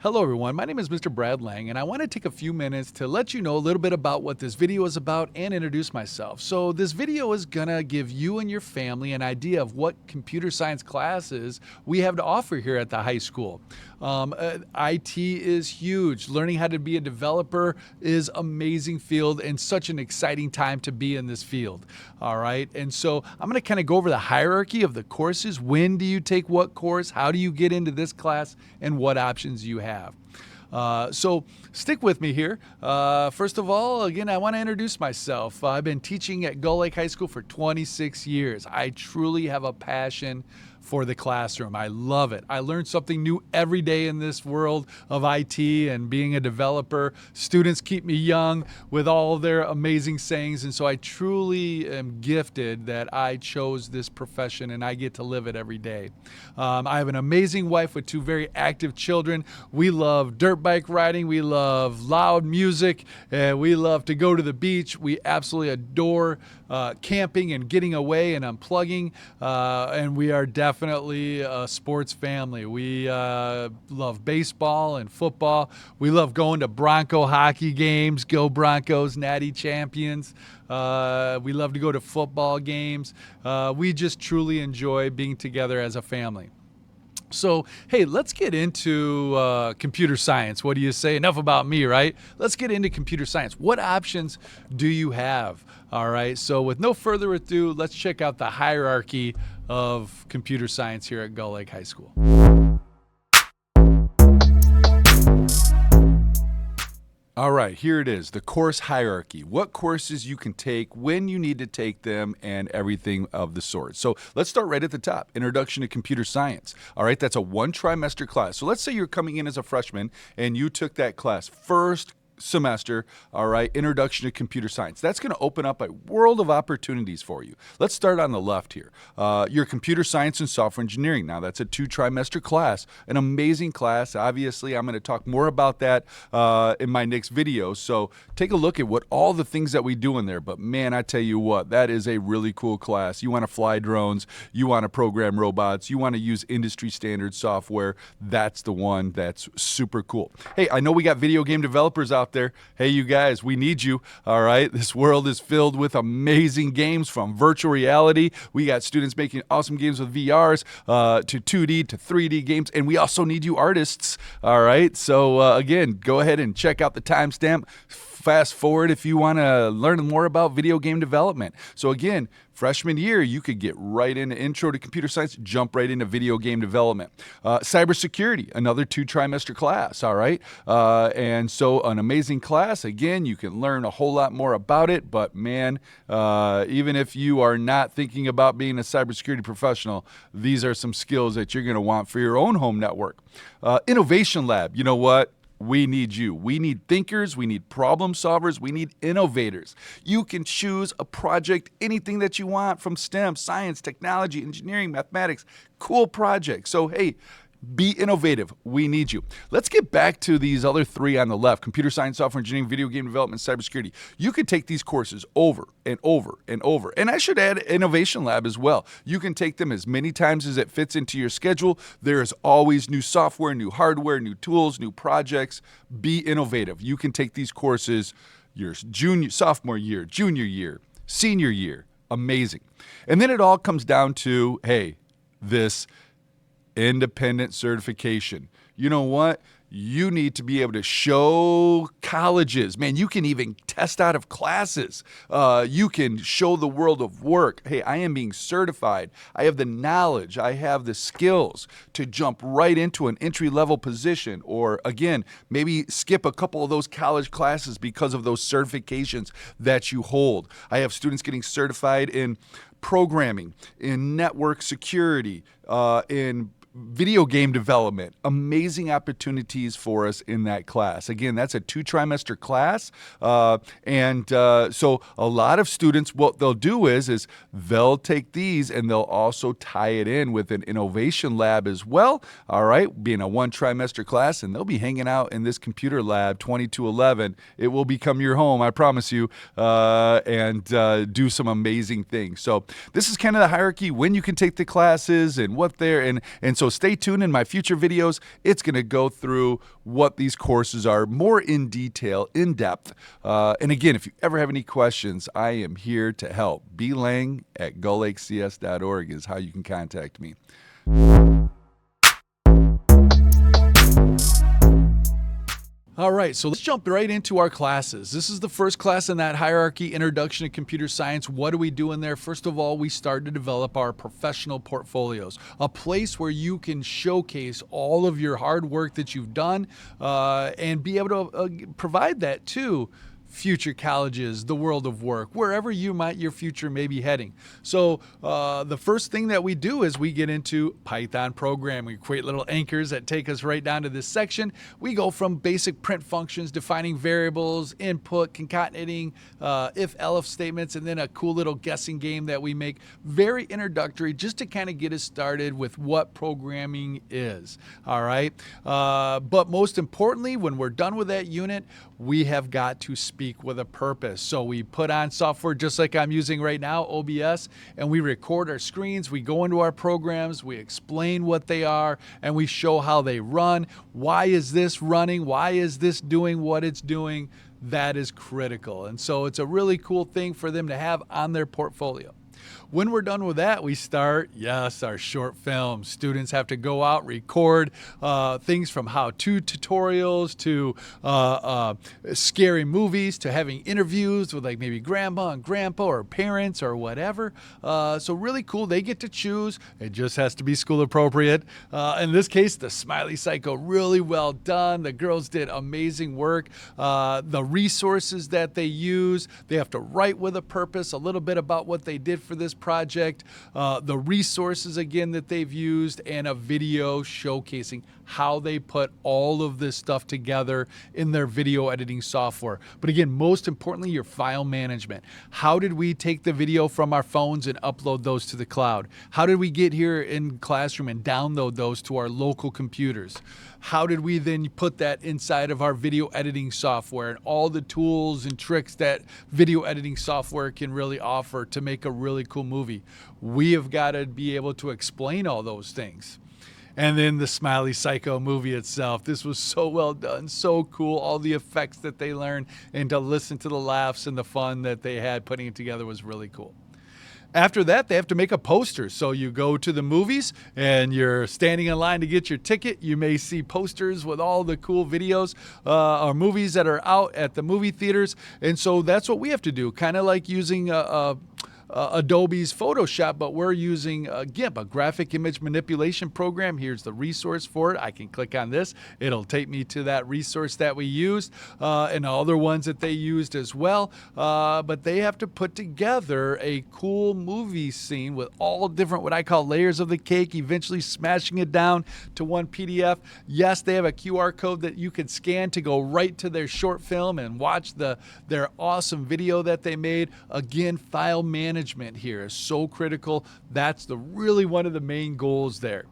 Hello everyone, my name is Mr. Brad Lange and I want to take a few minutes to let you know a little bit about what this video is about and introduce myself. So this video is gonna give you and your family an idea of what computer science classes we have to offer here at the high school. IT is huge. Learning how to be a developer is amazing field and such an exciting time to be in this field. All right, and so I'm gonna kind of go over the hierarchy of the courses. When do you take what course? How do you get into this class? And what options you have. So stick with me here. First of all, again, I want to introduce myself. I've been teaching at Gull High School for 26 years. I truly have a passion for the classroom. I love it. I learn something new every day in this world of IT and being a developer. Students keep me young with all their amazing sayings, and so I truly am gifted that I chose this profession and I get to live it every day. I have an amazing wife with two very active children. We love dirt bike riding. We love loud music. We love to go to the beach. We absolutely adore camping and getting away and unplugging. And we are definitely a sports family. We love baseball and football. We love going to Bronco hockey games. Go Broncos, natty champions. We love to go to football games. We just truly enjoy being together as a family. So, hey, let's get into computer science. What do you say? Enough about me, right? Let's get into computer science. What options do you have? All right, so with no further ado, let's check out the hierarchy of computer science here at Gull Lake High School. All right, here it is, the course hierarchy. What courses you can take, when you need to take them, and everything of the sort. So let's start right at the top, Introduction to Computer Science. All right, that's a one trimester class. So let's say you're coming in as a freshman and you took that class first semester, all right, Introduction to Computer Science. That's going to open up a world of opportunities for you. Let's start on the left here. Your Computer Science and Software Engineering. Now, that's a 2-trimester class, an amazing class. Obviously, I'm going to talk more about that in my next video, so take a look at what all the things that we do in there. But man, I tell you what, that is a really cool class. You want to fly drones, you want to program robots, you want to use industry standard software. That's the one that's super cool. Hey, I know we got video game developers out there. Hey, you guys, we need you. All right, this world is filled with amazing games from virtual reality. We got students making awesome games with VRs to 2D to 3D games, and we also need you artists. All right, so again, go ahead and check out the timestamp. Fast forward if you want to learn more about video game development. So again, freshman year, you could get right into Intro to Computer Science, jump right into video game development. Cybersecurity, another 2-trimester class, all right? And so an amazing class. Again, you can learn a whole lot more about it, but man, even if you are not thinking about being a cybersecurity professional, these are some skills that you're going to want for your own home network. Innovation Lab, you know what? We need you. We need thinkers. We need problem solvers. We need innovators. You can choose a project, anything that you want from STEM, science, technology, engineering, mathematics, cool projects. So, hey, be innovative. We need you. Let's get back to these other three on the left, computer science, software engineering, video game development, cybersecurity. You could take these courses over and over and over. And I should add Innovation Lab as well. You can take them as many times as it fits into your schedule. There is always new software, new hardware, new tools, new projects. Be innovative. You can take these courses your sophomore year, junior year, senior year. Amazing. And then it all comes down to, hey, this independent certification. You know what? You need to be able to show colleges. Man, you can even test out of classes. You can show the world of work. Hey, I am being certified. I have the knowledge. I have the skills to jump right into an entry-level position, or again, maybe skip a couple of those college classes because of those certifications that you hold. I have students getting certified in programming, in network security, in video game development. Amazing opportunities for us in that class. Again, that's a 2-trimester class. So a lot of students, what they'll do is they'll take these and they'll also tie it in with an innovation lab as well. All right, being a 1-trimester class, and they'll be hanging out in this computer lab 20 to 11. It will become your home, I promise you, and do some amazing things. So this is kind of the hierarchy, when you can take the classes and what they're, and so stay tuned in my future videos. It's going to go through what these courses are more in detail, in depth. And again, if you ever have any questions, I am here to help. Lange at gullhcs.org is how you can contact me. All right, so let's jump right into our classes. This is the first class in that hierarchy, Introduction to Computer Science. What do we do in there? First of all, we start to develop our professional portfolios, a place where you can showcase all of your hard work that you've done and be able to provide that to future colleges, the world of work, wherever your future may be heading. So the first thing that we do is we get into Python programming. We create little anchors that take us right down to this section. We go from basic print functions, defining variables, input, concatenating, if-elif statements, and then a cool little guessing game that we make very introductory just to kind of get us started with what programming is. All right. But most importantly, when we're done with that unit, we have got to speak with a purpose. So we put on software just like I'm using right now, OBS, and we record our screens. We go into our programs, we explain what they are, and we show how they run. Why is this running? Why is this doing what it's doing? That is critical. And so it's a really cool thing for them to have on their portfolio. When we're done with that, we start, yes, our short films. Students have to go out, record things from how-to tutorials to scary movies to having interviews with like maybe grandma and grandpa or parents or whatever. So really cool. They get to choose. It just has to be school appropriate. In this case, the Smiley Psycho, really well done. The girls did amazing work. The resources that they use, they have to write with a purpose, a little bit about what they did for this project, the resources again that they've used, and a video showcasing how they put all of this stuff together in their video editing software. But again, most importantly, your file management. How did we take the video from our phones and upload those to the cloud? How did we get here in classroom and download those to our local computers? How did we then put that inside of our video editing software and all the tools and tricks that video editing software can really offer to make a really cool movie? We have got to be able to explain all those things. And then the Smiley Psycho movie itself. This was so well done, so cool. All the effects that they learned, and to listen to the laughs and the fun that they had putting it together was really cool. After that, they have to make a poster. So you go to the movies and you're standing in line to get your ticket. You may see posters with all the cool videos or movies that are out at the movie theaters. And so that's what we have to do, kind of like using Adobe's Photoshop, but we're using GIMP, a graphic image manipulation program. Here's the resource for it. I can click on this. It'll take me to that resource that we used and other ones that they used as well. But they have to put together a cool movie scene with all different, what I call layers of the cake, eventually smashing it down to one PDF. Yes, they have a QR code that you can scan to go right to their short film and watch their awesome video that they made. Again, file management here is so critical. That's really one of the main goals there.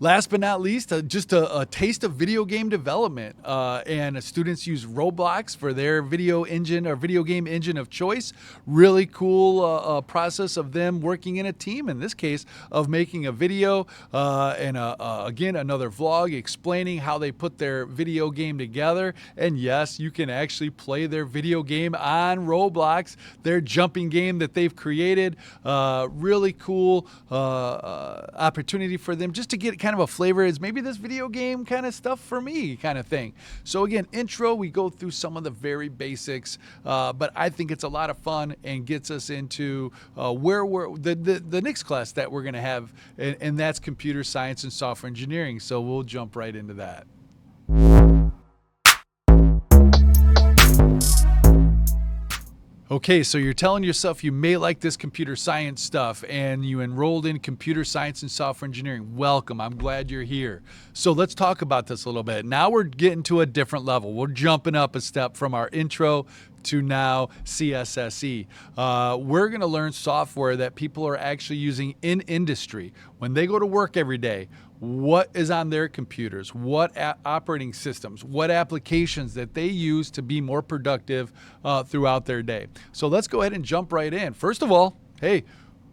Last but not least, just a taste of video game development. And students use Roblox for their video engine or video game engine of choice. Really cool process of them working in a team, in this case, of making a video and again, another vlog explaining how they put their video game together. And yes, you can actually play their video game on Roblox, their jumping game that they've created. Really cool opportunity for them just to get kind of a flavor. Is maybe this video game kind of stuff for me kind of thing. So again, intro, we go through some of the very basics, but I think it's a lot of fun and gets us into where we're the next class that we're going to have, and that's computer science and software engineering. So we'll jump right into that. Okay, so you're telling yourself you may like this computer science stuff and you enrolled in computer science and software engineering. Welcome, I'm glad you're here. So let's talk about this a little bit. Now we're getting to a different level. We're jumping up a step from our intro to now CSSE. We're gonna learn software that people are actually using in industry. When they go to work every day, what is on their computers, what operating systems, what applications that they use to be more productive throughout their day. So let's go ahead and jump right in. First of all, hey,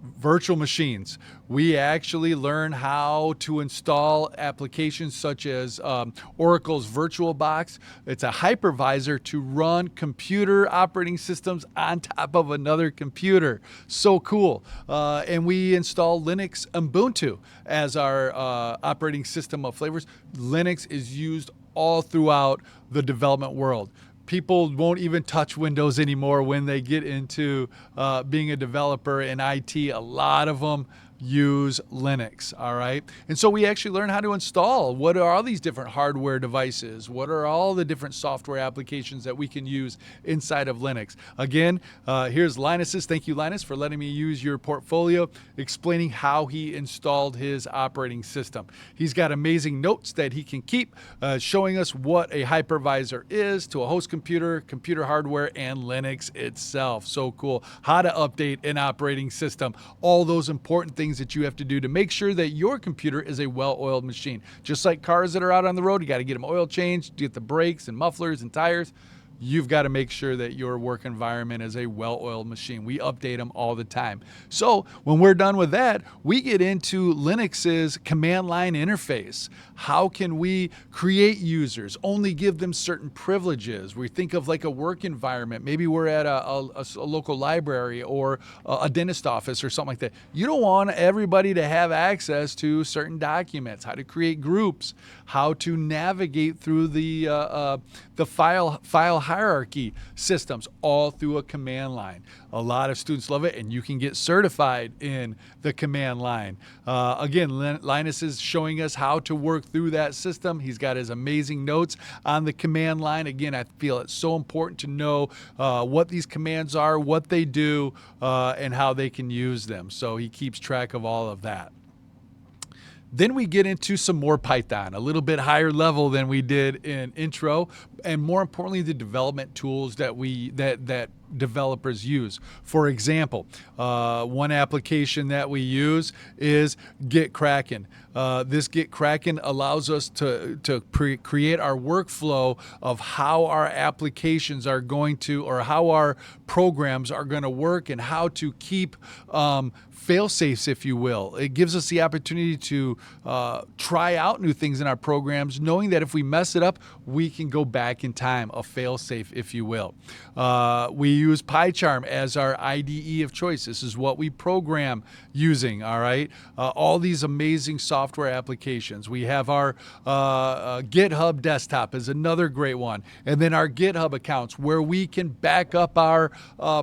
Virtual machines. We actually learn how to install applications such as Oracle's VirtualBox. It's a hypervisor to run computer operating systems on top of another computer. So cool. And we install Linux Ubuntu as our operating system of flavors. Linux is used all throughout the development world. People won't even touch Windows anymore when they get into being a developer in IT. A lot of them use Linux, all right? And so we actually learn how to install. What are all these different hardware devices? What are all the different software applications that we can use inside of Linux? Again, here's Linus's. Thank you, Linus, for letting me use your portfolio, explaining how he installed his operating system. He's got amazing notes that he can keep, showing us what a hypervisor is to a host computer, computer hardware, and Linux itself. So cool. How to update an operating system. All those important things that you have to do to make sure that your computer is a well-oiled machine. Just like cars that are out on the road, you got to get them oil changed, get the brakes and mufflers and tires. You've got to make sure that your work environment is a well-oiled machine. We update them all the time. So when we're done with that, we get into Linux's command line interface. How can we create users, only give them certain privileges? We think of like a work environment. Maybe we're at a local library or a dentist office or something like that. You don't want everybody to have access to certain documents, how to create groups, how to navigate through the file hierarchy systems, all through a command line. A lot of students love it, and you can get certified in the command line. Again, Linus is showing us how to work through that system. He's got his amazing notes on the command line. Again, I feel it's so important to know what these commands are, what they do, and how they can use them. So he keeps track of all of that. Then we get into some more Python, a little bit higher level than we did in intro, and more importantly, the development tools that developers use. For example, one application that we use is GitKraken. This GitKraken allows us to create our workflow of how our applications are going to, or how our programs are going to work, and how to keep fail-safes, if you will. It gives us the opportunity to try out new things in our programs, knowing that if we mess it up, we can go back in time, a fail-safe, if you will. We use PyCharm as our IDE of choice. This is what we program using, all right? All these amazing software applications. We have our GitHub desktop is another great one. And then our GitHub accounts where we can back up our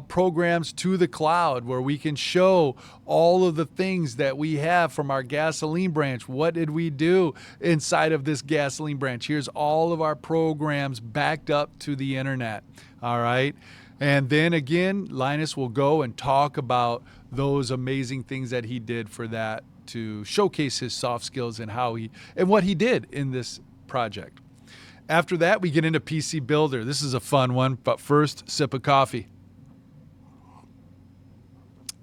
programs to the cloud, where we can show all of the things that we have from our gasoline branch. What did we do inside of this gasoline branch? Here's all of our programs backed up to the internet. All right. And then again, Linus will go and talk about those amazing things that he did for that, to showcase his soft skills and what he did in this project. After that, we get into PC Builder. This is a fun one, but first, sip of coffee.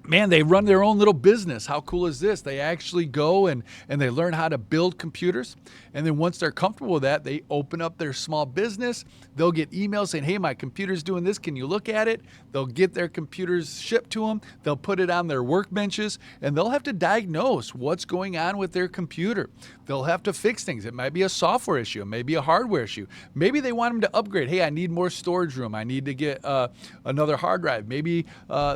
Man, they run their own little business. How cool is this? They actually go and they learn how to build computers. And then once they're comfortable with that, they open up their small business. They'll get emails saying, hey, my computer's doing this. Can you look at it? They'll get their computers shipped to them. They'll put it on their workbenches, and they'll have to diagnose what's going on with their computer. They'll have to fix things. It might be a software issue. It may be a hardware issue. Maybe they want them to upgrade. Hey, I need more storage room. I need to get another hard drive. Maybe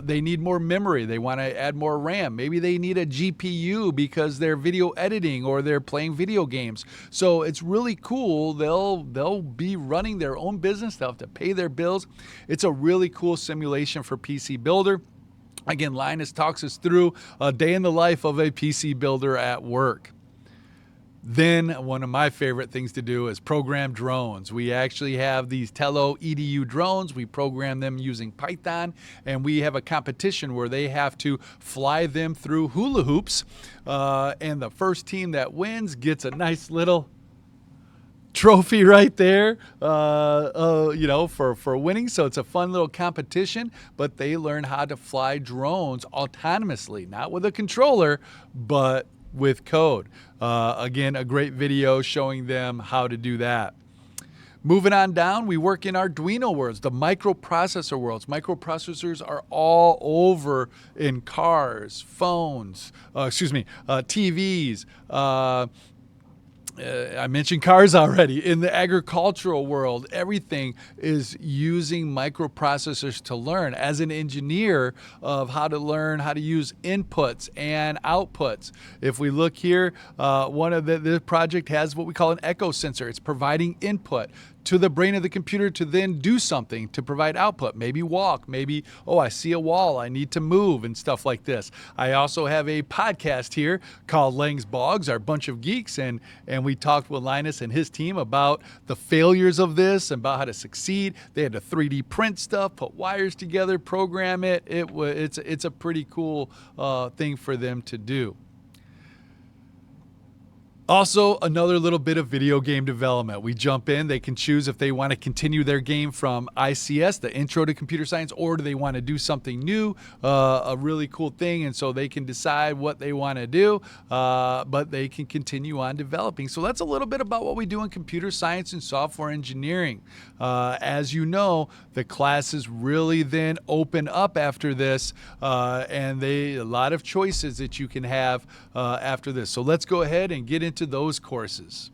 they need more memory. They want to add more RAM. Maybe they need a GPU because they're video editing or they're playing video games. So it's really cool. They'll be running their own business. They'll have to pay their bills. It's a really cool simulation for PC Builder. Again, Linus talks us through a day in the life of a PC builder at work. Then one of my favorite things to do is program drones. We actually have these Tello EDU drones. We program them using Python, and we have a competition where they have to fly them through hula hoops. And the first team that wins gets a nice little trophy right there, for winning. So it's a fun little competition, but they learn how to fly drones autonomously, not with a controller, but with code. Again, a great video showing them how to do that. Moving on down, we work in Arduino worlds, the microprocessor worlds. Microprocessors are all over in cars, phones, TVs. I mentioned cars already. In the agricultural world, everything is using microprocessors to learn. As an engineer of how to learn how to use inputs and outputs. If we look here, one of the project has what we call an echo sensor. It's providing input to the brain of the computer to then do something to provide output. Maybe walk, maybe, oh, I see a wall, I need to move and stuff like this. I also have a podcast here called Lange's Bogs, our bunch of geeks, and we talked with Linus and his team about the failures of this and about how to succeed. They had to 3D print stuff, put wires together, program it. It's a pretty cool thing for them to do. Also, another little bit of video game development. We jump in. They can choose if they want to continue their game from ICS, the Intro to Computer Science, or do they want to do something new, a really cool thing. And so they can decide what they want to do, but they can continue on developing. So that's a little bit about what we do in computer science and software engineering. As you know, the classes really then open up after this, and a lot of choices that you can have after this. So let's go ahead and get into those courses.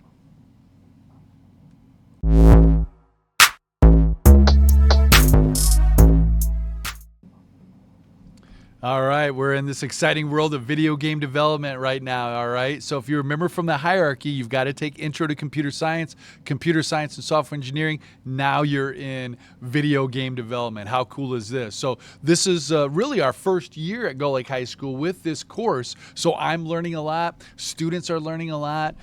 All right, we're in this exciting world of video game development right now, all right? So if you remember from the hierarchy, you've got to take Intro to Computer Science and Software Engineering. Now you're in video game development. How cool is this? So this is really our first year at Gull Lake High School with this course. So I'm learning a lot. Students are learning a lot.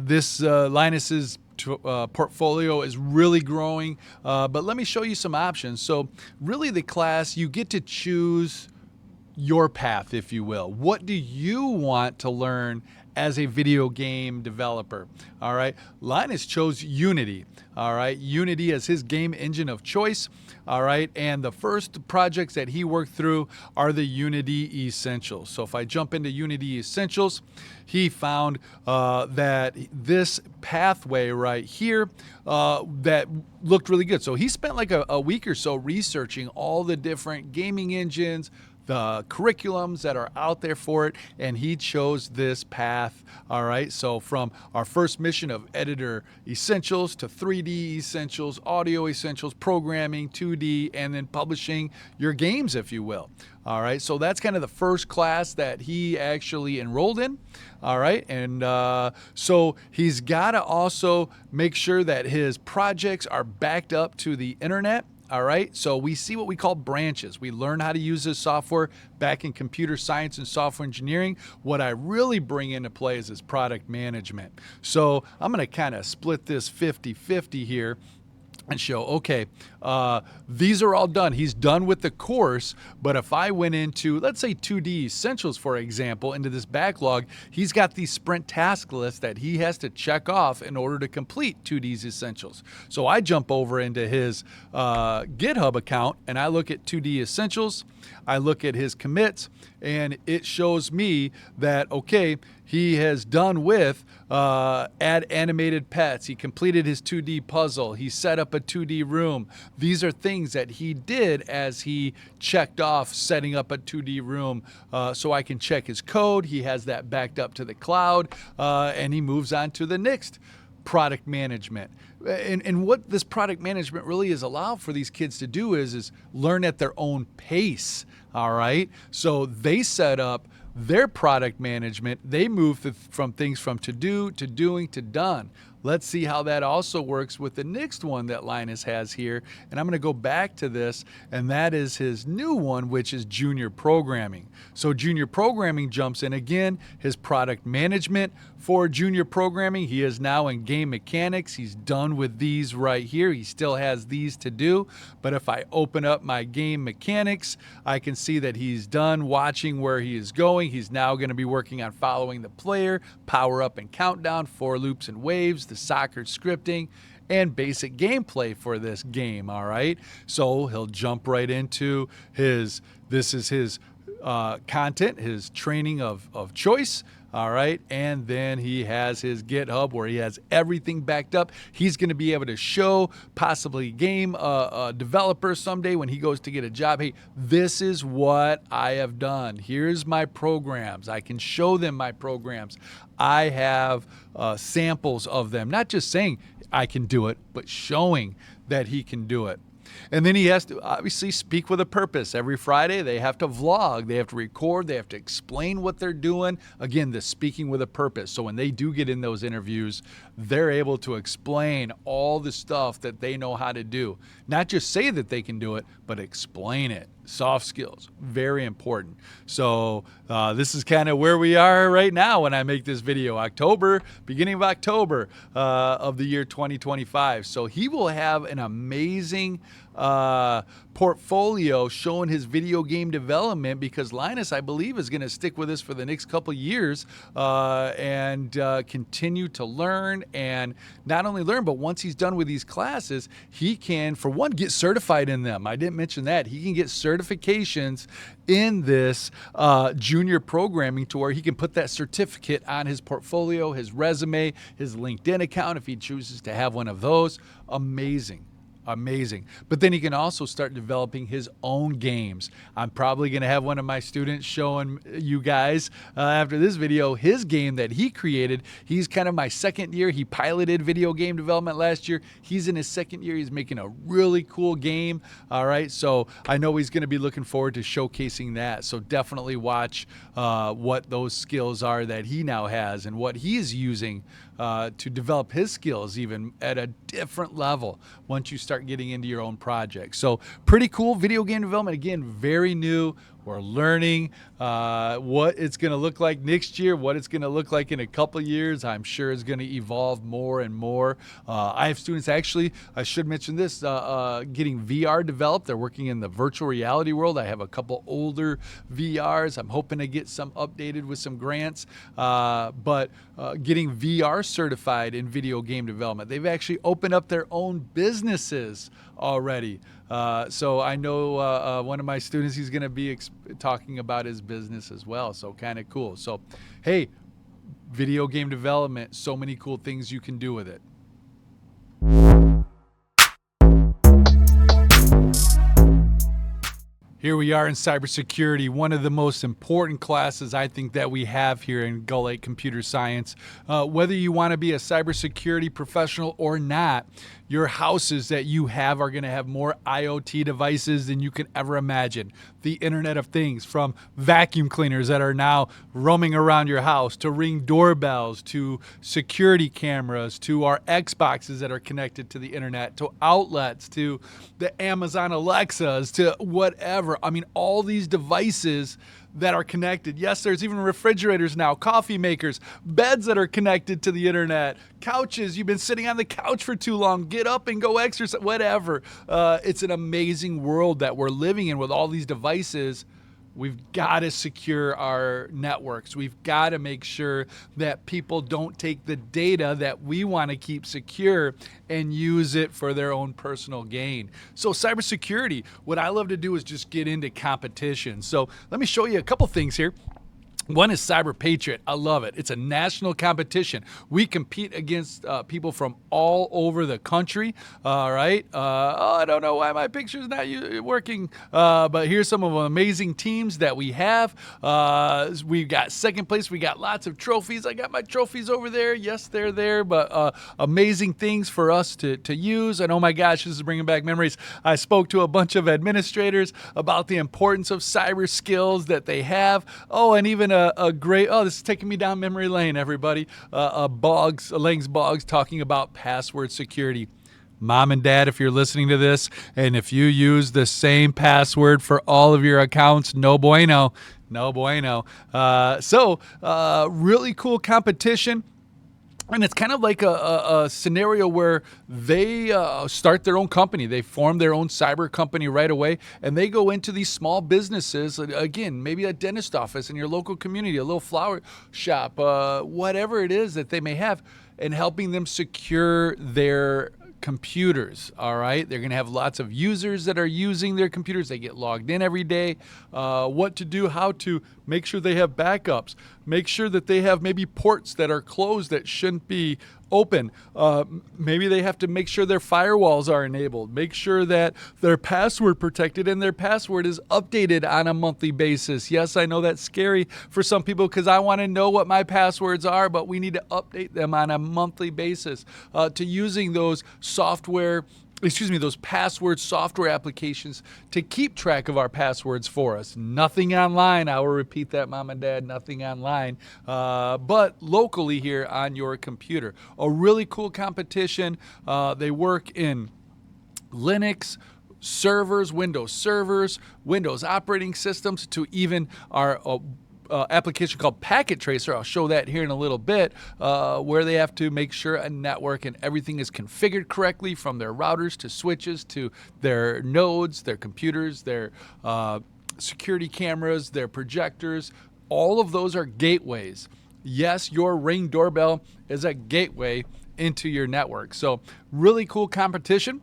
This Linus's portfolio is really growing, but let me show you some options. So really the class, you get to choose your path, if you will. What do you want to learn as a video game developer? All right, Linus chose Unity. All right, Unity is his game engine of choice. All right, and the first projects that he worked through are the Unity Essentials. So if I jump into Unity Essentials, he found that this pathway right here that looked really good. So he spent like a week or so researching all the different gaming engines, the curriculums that are out there for it, and he chose this path. All right, so from our first mission of editor essentials to 3D essentials, audio essentials, programming, 2D, and then publishing your games, if you will. All right, so that's kind of the first class that he actually enrolled in. All right, and so he's got to also make sure that his projects are backed up to the internet. All right, so we see what we call branches. We learn how to use this software back in computer science and software engineering. What I really bring into play is this product management. So I'm going to kind of split this 50-50 here and show, okay, these are all done. He's done with the course, but if I went into, let's say 2D Essentials, for example, into this backlog, he's got these sprint task lists that he has to check off in order to complete 2D's Essentials. So I jump over into his GitHub account and I look at 2D Essentials, I look at his commits, and it shows me that, okay, he has done with add animated pets. He completed his 2D puzzle. He set up a 2D room. These are things that he did as he checked off setting up a 2D room. So I can check his code. He has that backed up to the cloud, and he moves on to the next product management. And what this product management really is allowed for these kids to do is learn at their own pace. All right. So they set up their product management. They move from things from to do to doing to done. Let's see how that also works with the next one that Linus has here. And I'm going to go back to this, and that is his new one, which is junior programming. So junior programming jumps in again, his product management for junior programming. He is now in game mechanics. He's done with these right here. He still has these to do. But if I open up my game mechanics, I can see that he's done watching where he is going. He's now going to be working on following the player, power up and countdown, for loops and waves, the soccer scripting, and basic gameplay for this game. All right, so he'll jump right into this is his content, his training of choice. All right. And then he has his GitHub where he has everything backed up. He's going to be able to show possibly game developer someday when he goes to get a job. Hey, this is what I have done. Here's my programs. I can show them my programs. I have samples of them, not just saying I can do it, but showing that he can do it. And then he has to obviously speak with a purpose. Every Friday, they have to vlog, they have to record, they have to explain what they're doing. Again, the speaking with a purpose. So when they do get in those interviews, they're able to explain all the stuff that they know how to do. Not just say that they can do it, but explain it. Soft skills, very important. So this is kind of where we are right now when I make this video, beginning of October of the year 2025. So he will have an amazing portfolio showing his video game development, because Linus, I believe, is going to stick with us for the next couple years and continue to learn, and not only learn, but once he's done with these classes, he can, for one, get certified in them. I didn't mention that. He can get certifications in this junior programming to where he can put that certificate on his portfolio, his resume, his LinkedIn account if he chooses to have one of those. Amazing. But then he can also start developing his own games. I'm probably going to have one of my students showing you guys after this video his game that he created. He's kind of my second year. He piloted video game development last year. He's in his second year. He's making a really cool game. All right. So I know he's going to be looking forward to showcasing that. So definitely watch what those skills are that he now has and what he's using to develop his skills even at a different level once you start getting into your own project. So pretty cool video game development. Again, very new. We're learning what it's going to look like next year, what it's going to look like in a couple of years. I'm sure it's going to evolve more and more. I have students, actually, I should mention this, getting VR developed. They're working in the virtual reality world. I have a couple older VRs. I'm hoping to get some updated with some grants, but getting VR certified in video game development. They've actually opened up their own businesses already. So I know one of my students, he's going to be talking about his business as well. So kind of cool. So, hey, video game development, so many cool things you can do with it. Here we are in cybersecurity, one of the most important classes I think that we have here in Gull Computer Science. Whether you want to be a cybersecurity professional or not, your houses that you have are going to have more IoT devices than you can ever imagine. The Internet of Things, from vacuum cleaners that are now roaming around your house, to Ring doorbells, to security cameras, to our Xboxes that are connected to the internet, to outlets, to the Amazon Alexas, to whatever. I mean, all these devices that are connected. Yes, there's even refrigerators now, coffee makers, beds that are connected to the internet, couches. You've been sitting on the couch for too long. Get up and go exercise, whatever. It's an amazing world that we're living in with all these devices. We've got to secure our networks. We've got to make sure that people don't take the data that we want to keep secure and use it for their own personal gain. So cybersecurity, what I love to do is just get into competition. So let me show you a couple things here. One is Cyber Patriot. I love it. It's a national competition. We compete against people from all over the country. All right. I don't know why my picture's not working, but here's some of the amazing teams that we have. We've got second place. We got lots of trophies. I got my trophies over there. Yes, they're there, but amazing things for us to use. And oh my gosh, this is bringing back memories. I spoke to a bunch of administrators about the importance of cyber skills that they have. Oh, and even a great, this is taking me down memory lane, everybody. Lange's Boggs talking about password security. Mom and Dad, if you're listening to this, and if you use the same password for all of your accounts, no bueno. No bueno. Really cool competition. And it's kind of like a scenario where they start their own company. They form their own cyber company right away, and they go into these small businesses, again, maybe a dentist office in your local community, a little flower shop, whatever it is that they may have, and helping them secure their computers, all right? They're going to have lots of users that are using their computers. They get logged in every day. What to do, how to make sure they have backups, make sure that they have maybe ports that are closed that shouldn't be open. Maybe they have to make sure their firewalls are enabled, make sure that they're password protected and their password is updated on a monthly basis. Yes, I know that's scary for some people because I want to know what my passwords are, but we need to update them on a monthly basis. To using those those password software applications to keep track of our passwords for us. Nothing online. I will repeat that, Mom and Dad, nothing online, but locally here on your computer. A really cool competition. They work in Linux servers, Windows operating systems, to even our application called Packet Tracer. I'll show that here in a little bit, where they have to make sure a network and everything is configured correctly, from their routers to switches to their nodes, their computers, their security cameras, their projectors. All of those are gateways. Yes, your Ring doorbell is a gateway into your network. So really cool competition.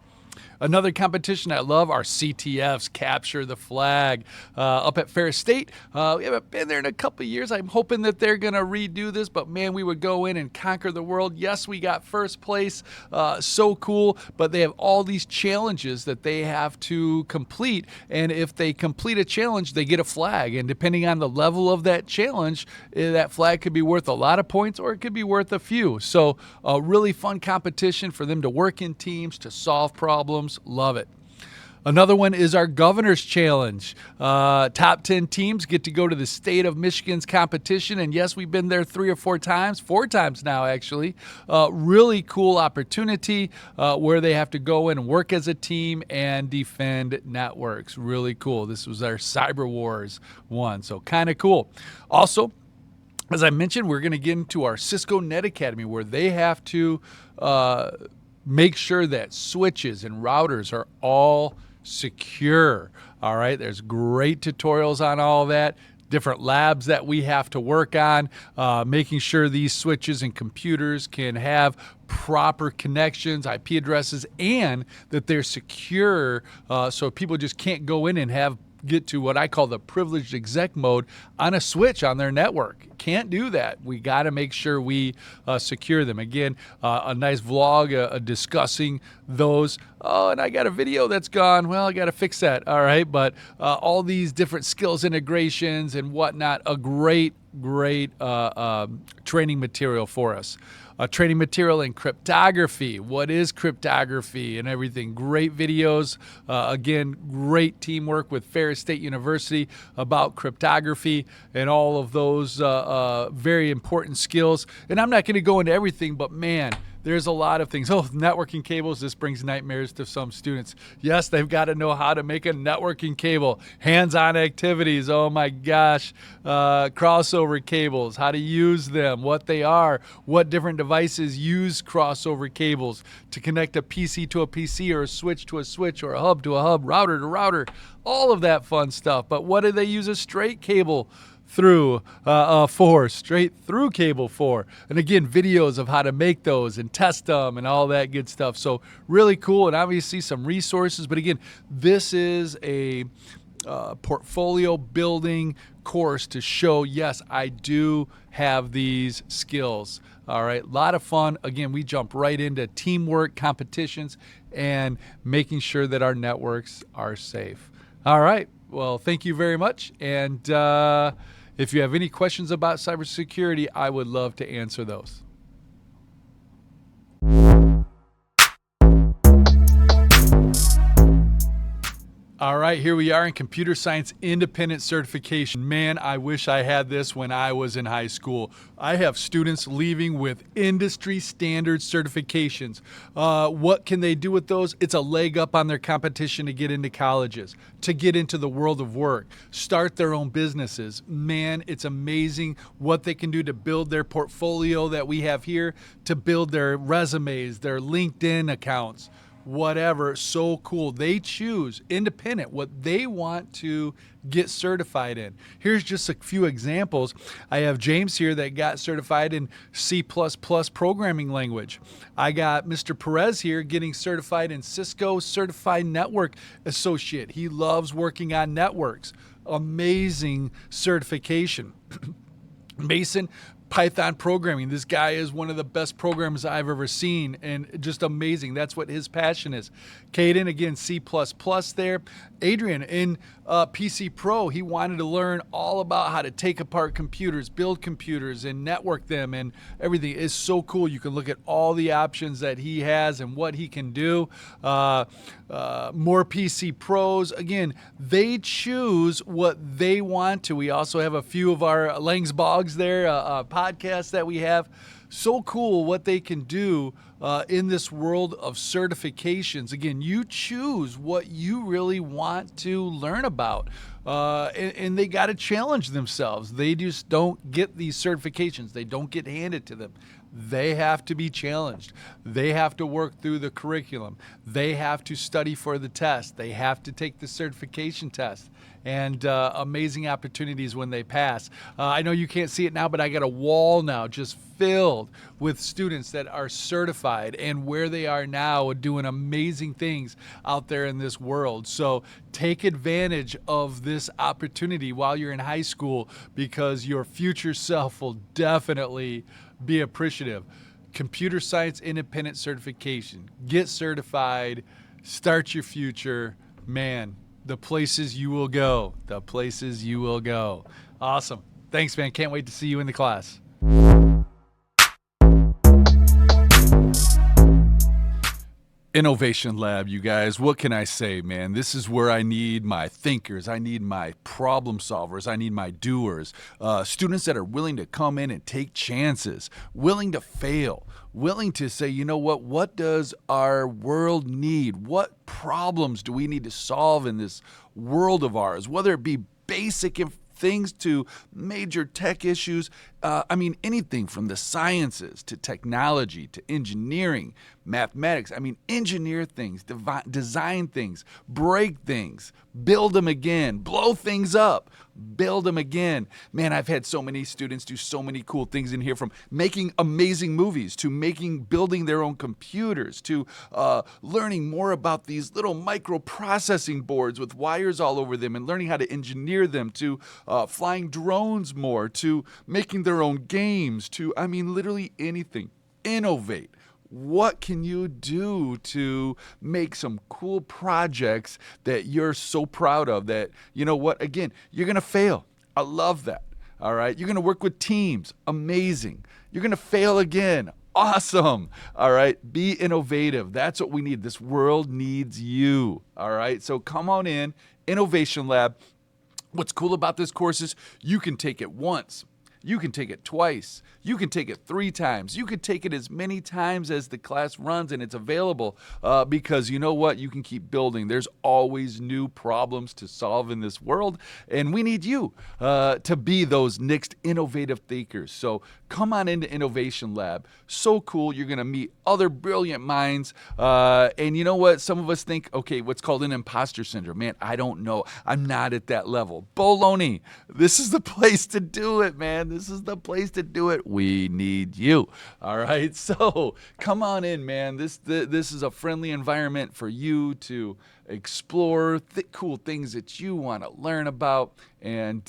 Another competition I love are CTFs, Capture the Flag, up at Ferris State. We haven't been there in a couple of years. I'm hoping that they're going to redo this, but man, we would go in and conquer the world. Yes, we got first place. So cool, but they have all these challenges that they have to complete, and if they complete a challenge, they get a flag, and depending on the level of that challenge, that flag could be worth a lot of points or it could be worth a few. So a really fun competition for them to work in teams to solve problems. Love it. Another one is our Governor's Challenge. Top 10 teams get to go to the state of Michigan's competition. And yes, we've been there 3 or 4 times, 4 times now, actually. Really cool opportunity where they have to go in and work as a team and defend networks. Really cool. This was our Cyber Wars one, so kind of cool. Also, as I mentioned, we're going to get into our Cisco Net Academy, where they have to make sure that switches and routers are all secure. All right, there's great tutorials on all that, different labs that we have to work on, making sure these switches and computers can have proper connections, IP addresses, and that they're secure, so people just can't go in and get to what I call the privileged exec mode on a switch on their network. Can't do that. We got to make sure we secure them. Again, a nice vlog discussing those. Oh, and I got a video that's gone. Well, I got to fix that. All right. But all these different skills integrations and whatnot, a great training material for us. Training material in cryptography. What is cryptography and everything? Great videos. Again, great teamwork with Ferris State University about cryptography and all of those very important skills. And I'm not going to go into everything, but man, there's a lot of things. Oh, networking cables, this brings nightmares to some students. Yes, they've got to know how to make a networking cable. Hands-on activities, oh my gosh. Crossover cables, how to use them, what they are, what different devices use crossover cables to connect a PC to a PC or a switch to a switch or a hub to a hub, router to router, all of that fun stuff. But what do they use a straight cable straight through cable for? And again, videos of how to make those and test them and all that good stuff. So really cool, and obviously some resources. But again, this is a portfolio building course to show, yes, I do have these skills. All right, a lot of fun. Again, we jump right into teamwork, competitions, and making sure that our networks are safe. All right, well, thank you very much. And if you have any questions about cybersecurity, I would love to answer those. All right, here we are in computer science independent certification. Man, I wish I had this when I was in high school. I have students leaving with industry standard certifications. What can they do with those? It's a leg up on their competition to get into colleges, to get into the world of work, start their own businesses. Man, it's amazing what they can do to build their portfolio that we have here, to build their resumes, their LinkedIn accounts. whatever. So cool. They choose independent what they want to get certified in. Here's just a few examples. I have James here that got certified in C++ programming language. I got Mr. Perez here getting certified in Cisco Certified Network Associate. He loves working on networks. Amazing certification. Mason, Python programming. This guy is one of the best programmers I've ever seen, and just amazing. That's what his passion is. Caden, again, C++ there. Adrian in PC Pro, he wanted to learn all about how to take apart computers, build computers, and network them, and everything is so cool. You can look at all the options that he has and what he can do. More PC Pros. Again, they choose what they want to. We also have a few of our Lange's Bogs there, podcasts that we have. So cool what they can do in this world of certifications. Again, you choose what you really want to learn about. And they got to challenge themselves. They just don't get these certifications. They don't get handed to them. They have to be challenged. They have to work through the curriculum. They have to study for the test. They have to take the certification test. And amazing opportunities when they pass. I know you can't see it now, but I got a wall now just filled with students that are certified and where they are now doing amazing things out there in this world. So take advantage of this opportunity while you're in high school, because your future self will definitely be appreciative. Computer Science Independent Certification. Get certified. Start your future. Man, the places you will go. The places you will go. Awesome. Thanks, man. Can't wait to see you in the class. Innovation Lab, you guys. What can I say, man? This is where I need my thinkers. I need my problem solvers. I need my doers. Students that are willing to come in and take chances, willing to fail, willing to say, you know what does our world need? What problems do we need to solve in this world of ours? Whether it be basic things to major tech issues. Anything from the sciences to technology to engineering, mathematics. Engineer things, design things, break things, build them again, blow things up, build them again. Man, I've had so many students do so many cool things in here, from making amazing movies to building their own computers to learning more about these little microprocessing boards with wires all over them and learning how to engineer them, to flying drones more, to making their own games, to, literally anything. Innovate. What can you do to make some cool projects that you're so proud of that, again, you're going to fail. I love that. All right. You're going to work with teams. Amazing. You're going to fail again. Awesome. All right. Be innovative. That's what we need. This world needs you. All right. So come on in. Innovation Lab. What's cool about this course is you can take it once. You can take it twice. You can take it 3 times. You can take it as many times as the class runs, and it's available because you know what? You can keep building. There's always new problems to solve in this world, and we need you to be those next innovative thinkers. So come on into Innovation Lab. So cool. You're going to meet other brilliant minds. And you know what? Some of us think, okay, what's called an imposter syndrome. Man, I don't know. I'm not at that level. Baloney. This is the place to do it, man. This is the place to do it. We need you. All right. So come on in, man. This is a friendly environment for you to explore cool things that you want to learn about, and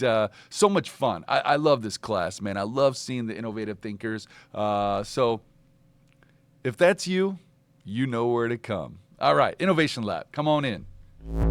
so much fun. I love this class, man. I love seeing the innovative thinkers. So if that's you, you know where to come. All right. Innovation Lab. Come on in.